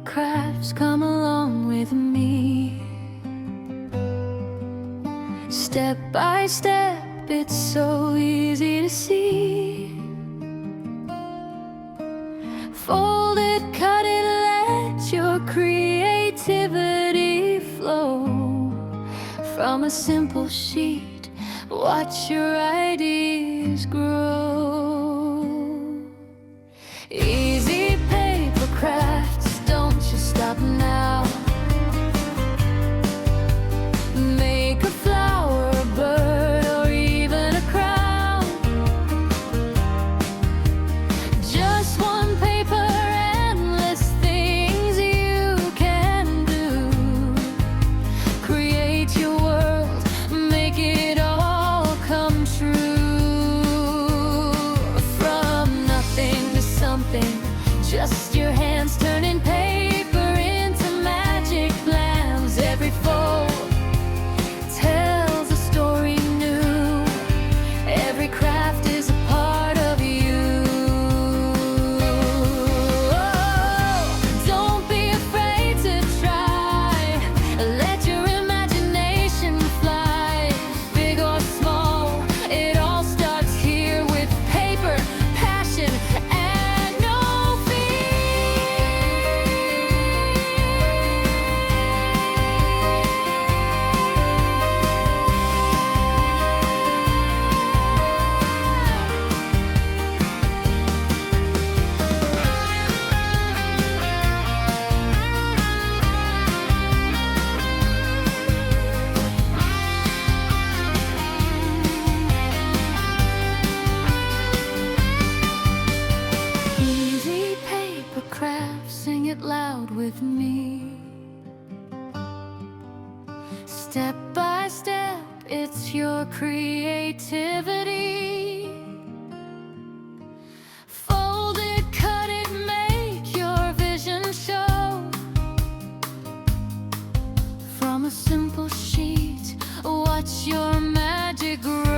crafts, come along with me. Step by step, it's so easy to see. Fold it, cut it, let your creativity flow. From a simple sheet, watch your ideas grow. Easy paper crafts, don't you stop now. Make a flower, a bird, or even a crown. Just one paper, endless things you can do. Create your world, make it all come true. From nothing to something, just your hands turning paper into magic plans. Every fold tells a story new. Every craft is a part of you. Oh, don't be afraid to try. Let your imagination fly. Big or small, it all starts here with paper, passion, and no easy paper craft, sing it loud with me. Step by step, it's your creativity. Fold it, cut it, make your vision show. From a simple sheet, watch your magic grow.